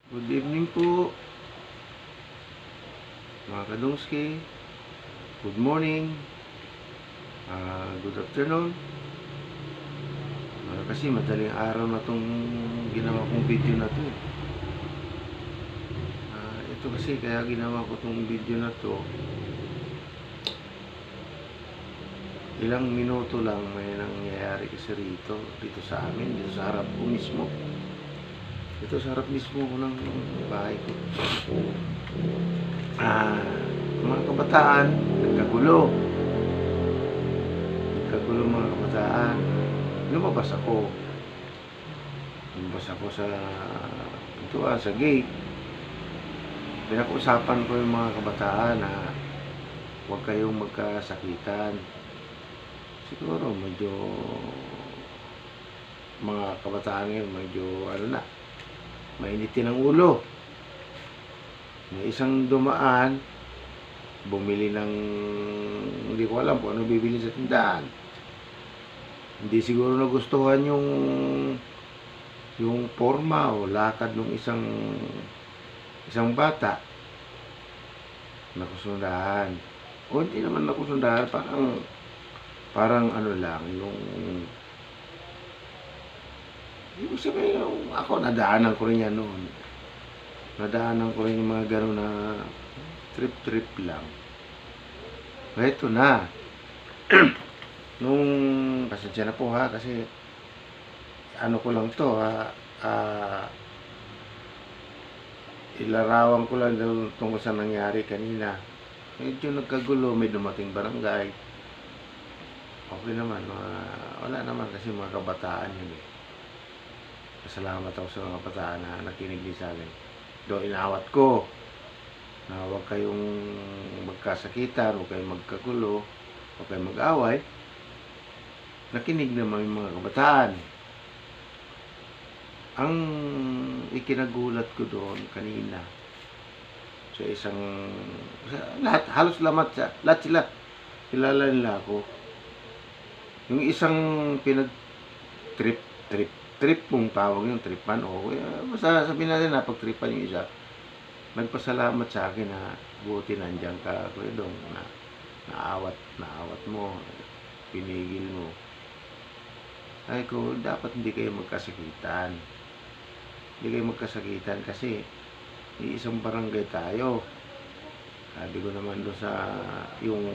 Good evening po, mga kadungski. Good morning, good afternoon. Kasi madaling araw na tong ginawa kong video na to. Ito kasi kaya ginawa ko tong video na to. Ilang minuto lang may nangyayari kasi dito sa amin, dito sa harap ko mismo. Ito sa harap mismo ko ng bahay ko. Mga kabataan, nagkagulo mga kabataan. Lumabas ako sa gate. Pinag-usapan ko yung mga kabataan na huwag kayong magkasakitan. Siguro medyo mga kabataan ngayon medyo mainitin ang ulo. May isang dumaan, bumili ng, hindi ko alam kung ano bibili sa tindahan. Hindi siguro nagustuhan yung forma o lakad ng isang bata. Nakusundahan. O hindi naman nakusundahan, parang ano lang, ibig sabihin, ako nadaanan ko rin yan noon. Nadaanan ko rin yung mga gano'n na trip lang. Ito na. Pasensya na po ha, kasi ano ko lang to ilarawan ko lang tungkol sa nangyari kanina. Medyo nagkagulo, may dumating barangay. Okay naman, wala naman kasi mga kabataan yun eh. Pasalamat ako sa mga kabataan na nakinig din sa akin. Doon inawat ko na huwag kayong magkasakitan, huwag kayong magkagulo, huwag kayong mag-away. Nakinig naman yung mga kabataan. Ang ikinagulat ko doon kanina sa halos lahat sila kilala nila ako. Yung isang trip mong tawag yung tripan, basta sabihin natin na pagtripan yung isa, nagpasalamat sa akin na buti nandiyan ka, Kuya Dong, na naawat mo, pinigil mo. Ay ko, dapat hindi kayo magkasakitan. Hindi kayo magkasakitan kasi isang barangay tayo. Sabi ko naman doon sa yung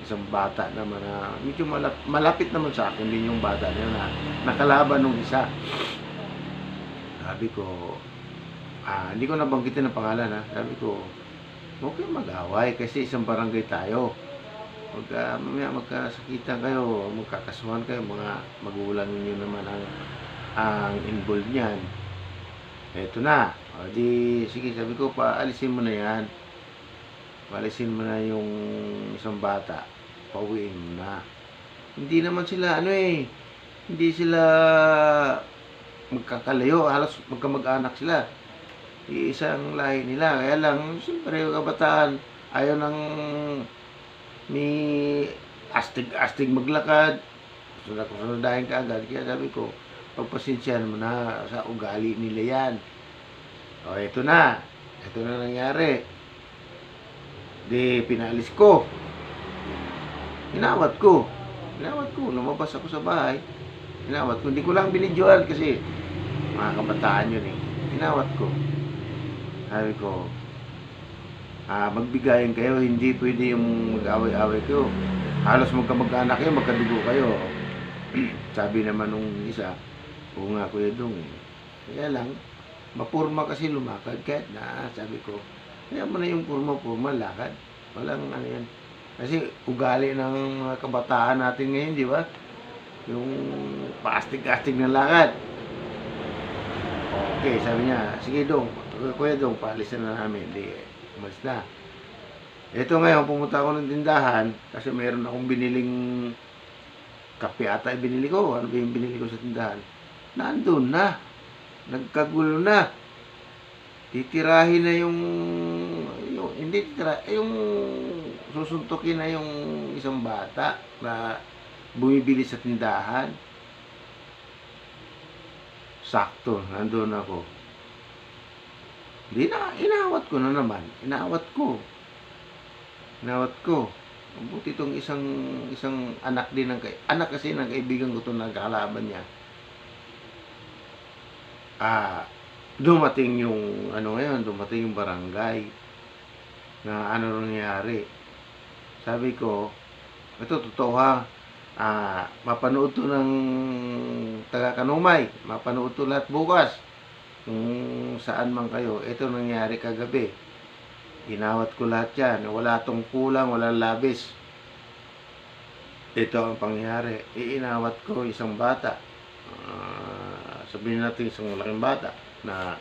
isang bata naman na medyo malapit naman sa akin din yung bata niya na nakalaban nung isa. Sabi ko, hindi ko nabanggitin ang pangalan ha. Sabi ko, huwag kayong mag-away kasi isang barangay tayo. Mamaya magkasakitan kayo, magkakasuhan kayo, mga magulang niyo naman ang involved niyan. Eto na. Sige, sabi ko, paalisin mo na yan. Paalisin mo na yung isang bata. Pauwiin mo na. Hindi naman sila, hindi sila magkakalayo. Halos magkamag-anak sila. Isang lahi nila. Kaya lang, siyempre, yung kabataan, ayaw ng may astig maglakad. Sunod-sunod ka agad. Kaya sabi ko, pagpasensyahan mo na sa ugali nila yan. Ito na. Ito na nangyari. Pinalis ko. Inawat ko. Lumabas ako sa bahay. Inawat ko. Hindi ko lang binidyoan kasi mga kabataan yun eh. Inawat ko. Sabi ko, magbigayan kayo, hindi pwede yung mag-away-away kayo. Halos magkamag-anak kayo, magkadugo kayo. Sabi naman nung isa, oo nga Kuya Dong eh. Kaya lang, mapurma kasi lumakad. Kahit na, sabi ko, kaya mo na yung purma, lakad. Walang ano yan. Kasi ugali ng mga kabataan natin ngayon, di ba? Yung paastig-astig na lakad. Okay, sabi niya, sige Dong, Kuya Dong, paalisan na namin. Umalis na. Ito ngayon, pumunta ako ng tindahan kasi mayroon akong biniling kape ata binili ko. Ano ba yung binili ko sa tindahan? Nandun na. Nagkagulo na. Titirahin na yung susuntukin na yung isang bata na bumibili sa tindahan. Sakto, nandun ako. Di na, inawat ko na naman. Inawat ko. Inawat ko. Buti itong isang anak din anak kasi ng kaibigan ko itong nagkalaban niya. Dumating yung dumating yung barangay na ano nangyari. Sabi ko, ito totoo ha. Mapanood to ng taga Kanumay. Mapanood to lahat bukas. Kung saan man kayo. Ito nangyari kagabi. Inawat ko lahat yan. Wala tong kulang, walang labis. Ito ang pangyayari. Iinawat ko isang bata. Sabihin natin isang malaking bata na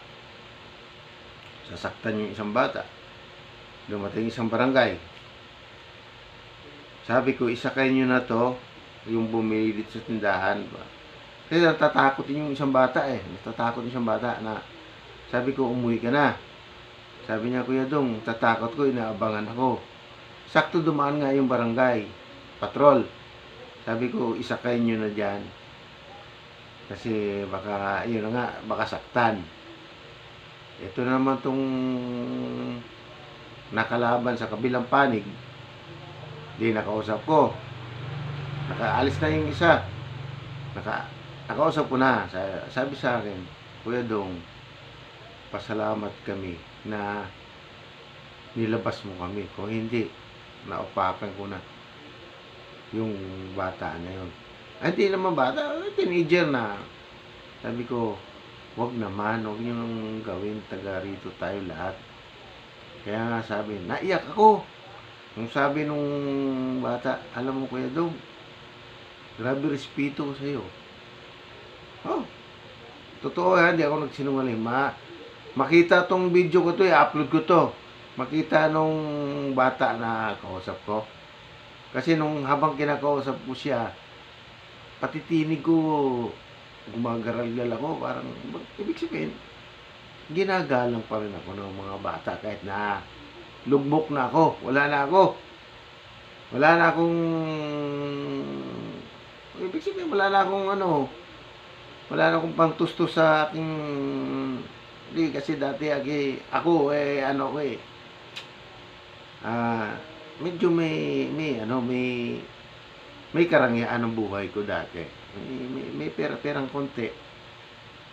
sasaktan yung isang bata. Dumating isang barangay. Sabi ko, isakay nyo na to, yung bumili dito sa tindahan. Kasi natatakot yung isang bata Natatakot yung isang bata na sabi ko, umuwi ka na. Sabi niya, Kuya Dong, tatakot ko, inaabangan ako. Sakto dumaan nga yung barangay, patrol. Sabi ko, isakay nyo na dyan. Kasi baka, yun na nga, baka saktan. Ito naman tong nakalaban sa kabilang panig. Di nakausap ko. Nakaalis na yung isa. Nakausap ko na. Sabi sa akin, Kuya Dong, pasalamat kami na nilabas mo kami. Kung hindi, naupakan ko na yung bata na yun. Hindi naman bata, teenager na. Sabi ko, wag naman, wag nyo nang gawin, taga rito tayo lahat. Kaya nga sabi, naiyak ako. Nung sabi nung bata, alam mo Kuya Dong, grabe respeto ko sa'yo. Totoo hindi ako nagsinungaling. Makita tong video ko to, i-upload ko to. Makita nung bata na kausap ko. Kasi nung habang kinakausap ko siya, pati tinig ko, gumagaral-gal ako, parang, ibig sabihin, ginagalang pa rin ako ng mga bata kahit na lugbok na ako. Wala na akong, ibig sabihin, wala na akong pangtustos sa aking, hindi kasi dati ako medyo may karangyaan ang buhay ko dati. May pera-perang konti.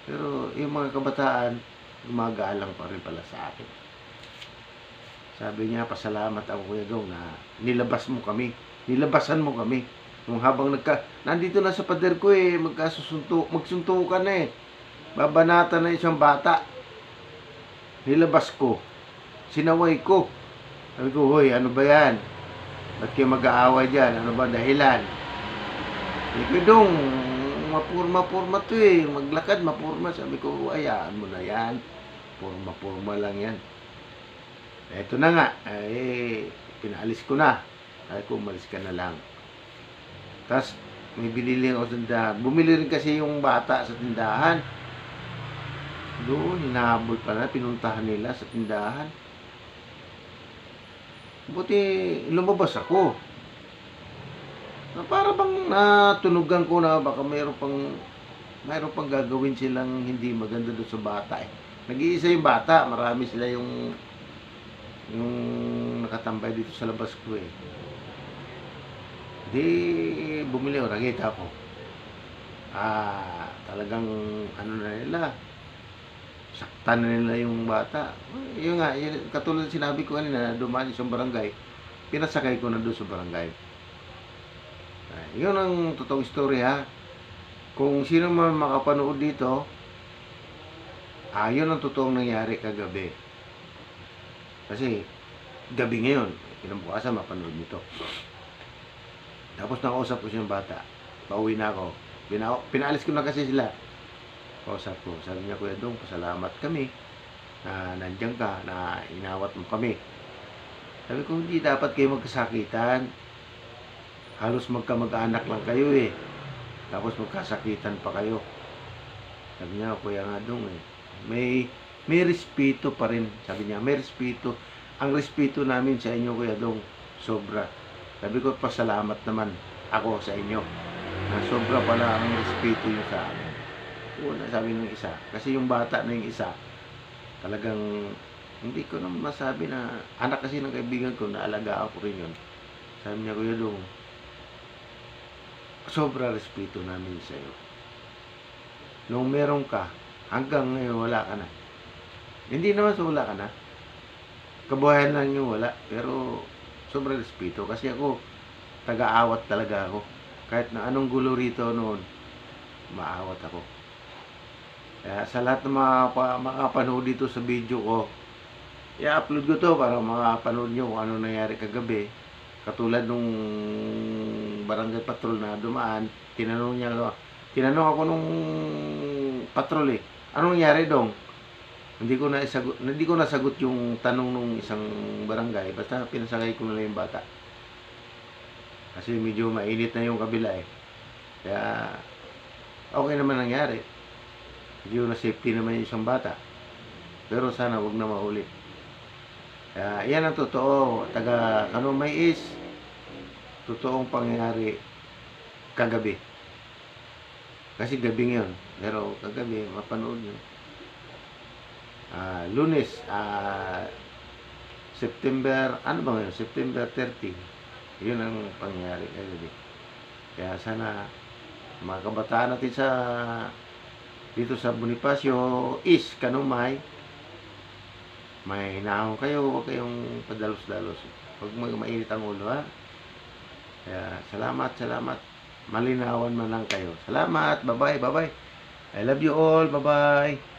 Pero yung mga kabataan, gumagalang pa rin pala sa akin. Sabi niya, pasalamat ako Kuya Dong na nilabasan mo kami. Nung habang nandito na sa pader ko magsuntukan na babanatan na isang bata. Nilabas ko. Sinaway ko. Sabi ko, hoy, ano ba yan? Ba't kayo mag-aaway dyan? Ano ba dahilan? Sabi ko, Dong, mapurma to maglakad, mapurma. Sabi ko, hayaan mo na yan. Purma lang yan. Eto na nga, pinaalis ko na. Sabi ko, umalis ka na lang. Tapos, may binili ako sa tindahan. Bumili rin kasi yung bata sa tindahan. Doon, hinahabol pa na, pinuntahan nila sa tindahan. Buti lumabas ako. Para bang natunugan ko na baka mayroon pang gagawin silang hindi maganda doon sa bata Nag-iisa yung bata, marami sila yung nakatambay dito sa labas ko Di bumili ako, nakita ko. Talagang na nila. Saktan na nila yung bata. Yun nga, katulad sinabi ko kanina, dumaan sa barangay, pinasakay ko na doon sa barangay. Yun ang totoong story Kung sino man makapanood dito, yun ang totoong nangyari kagabi. Kasi, gabi ngayon, kinabukasan mapanood nito. Tapos nakausap ko siyang bata. Pauwi na ako. Pinaalis ko na kasi sila. Kausap ko. Sabi niya, Kuya Dong, pasalamat kami na nandiyan ka, na inawat mo kami. Sabi ko, hindi dapat kayo magkasakitan. Halos magkamag-anak lang kayo Tapos magkasakitan pa kayo. Sabi niya, Kuya nga Dong may respeto pa rin. Sabi niya, may respeto. Ang respeto namin sa inyo, Kuya Dong, sobra. Sabi ko, pasalamat naman ako sa inyo. Na sobra pala ang respeto nyo sa amin. Una, sabi ng isa. Kasi yung bata na yung isa, Talagang hindi ko naman masabi na anak kasi ng kaibigan ko, naalagaan ko rin 'yun. Sabi niya, "Kuya Dong, sobra respeto namin sa'yo. Nung meron ka, hanggang ngayon wala ka na." Hindi naman sa wala ka na, kabuhayan lang yung wala, pero sobrang respeto. Kasi ako, taga-awat talaga ako. Kahit na anong gulo rito noon, maawat ako. Kaya sa lahat ng mga makapanood dito sa video ko, i-upload ko to para makapanood nyo kung ano nangyari kagabi. Katulad nung barangay patrol na dumaan, tinanong ako nung patrol anong nangyari dong? Hindi ko nasagot yung tanong nung isang barangay, basta pinasakay ko na lang yung bata. Kasi medyo mainit na yung kabila Kaya okay naman nangyari. Medyo na safety naman yung isang bata. Pero sana wag na maulit. Kaya yan ang totoo, taga Kanumay is totoong pangyayari kagabi. Kasi gabi yun, pero kagabi mapanood nyo. Lunes, September, ano ba ngayon? September 30. Yun ang pangyayari kagabi. Kaya sana mga kabataan natin dito sa Bonifacio East, Kanumay, may hinahon kayo, huwag kayong padalos-dalos. Huwag mainit ang ulo, ha? Kaya salamat. Malinawan man lang kayo. Salamat, bye-bye. I love you all, bye-bye.